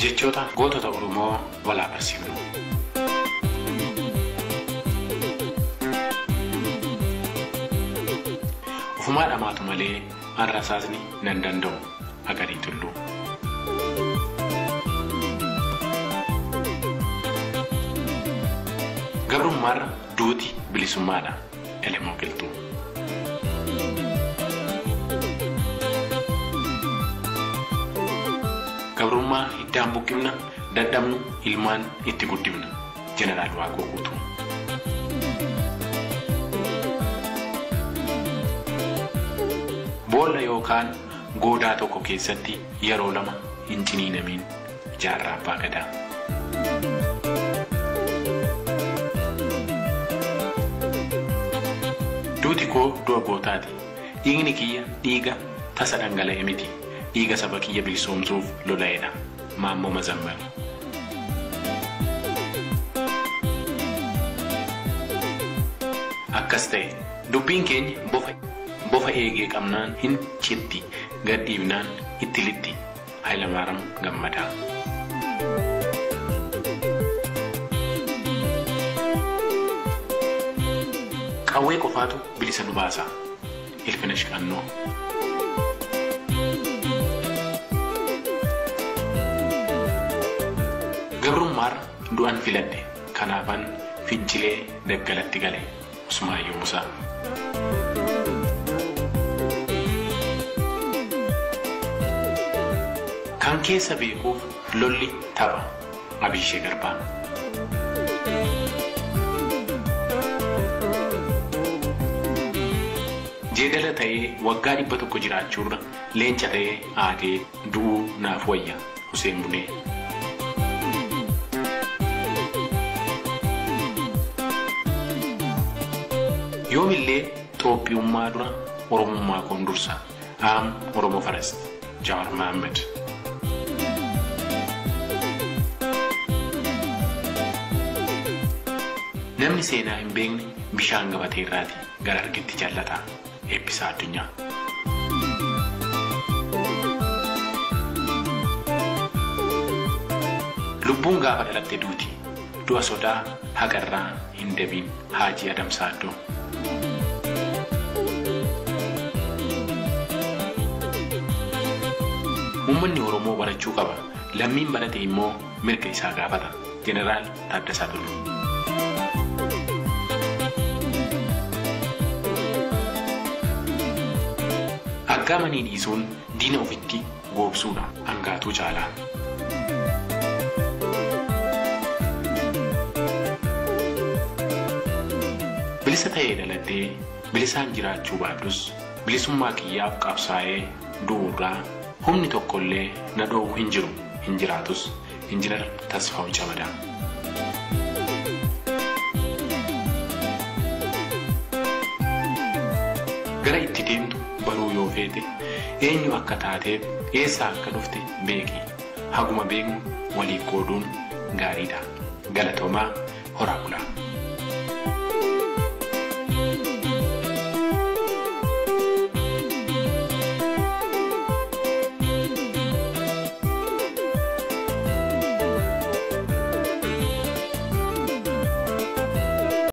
jechoota gootota Oromoo walaa barsiifnu. Ufumaa dhamaatu malee arrasaasni nan danda'u agarii tulluu. Gabrummaarra duuti bilisummaadha elemoo qilxuu. Gabrummaa hiddaan buqqifna dadhabnu ilmaan itti guddifna Jeneraal Waaqoo Guutuu. Boolla yookaan goodaa tokko keessatti yeroo lama hin ciniinamiin jaarraa abbaa gadaa. Duuti koo du'a gootaati. Dhiigni kiyya dhiiga tasa dhangala'e miti. Dhiiga saba kiyya bilisoomsuuf lola'edha. Maammoo Mazammar. Akkas ta'e dubbiin keenya bofa eegee qabnaan hin citti gadhiifnaan itti lixxi. Hayilamaariyaam Gammadaa. Qawwee qofaatu bilisa nu baasa. Ilfinash Qannoo. Gabrummaarra du'an filadhe kanaafan fincilee daggalatti gale Usmaayyoo Musaa. Kan keessa beekuuf lolli tapha Abishee Garbaa. Jeedala ta'ee waggaa 100 jiraachuurra leenca ta'ee aadee du'uu naaf wayya Huseen Bunee. Yoomillee Itoophiyummaa dura Oromummaa koon dursa. Oromoo Farest Jawaar Mohaammed. Namni seenaa hin beekne bishaan gabatee irraati gara argetti jaallata. Eebbisaa Addunyaa. Lubbuun gaafa dhalatte duuti. Du'a sodaa haqarraa hin dabiin Haajii Adamsaa Addoo. Uummanni Oromoo barachuu qaba. Lammiin barate immoo mirga isaa gaafata. Jeneraal Taaddasaa Birruu. Aggaamanii dhiisuun diina ofitti goobsuudha hangaatuu caalaa. Bilisa ta'ee dhaladhee bilisaan jiraachuu baadhus bilisummaa kiyyaaf qabsaa'ee du'uurraa humni tokkollee na dhoowwu hin jiru hin jiraatus Injiinar Tasfaa'u Camadaa. Gara itti deemtu baruu yoo feete eenyu akka taateef eessaa akka dhufte beeki. Haguma beeknu walii qooduun gaariidha. Galatoomaa horaa bulaa.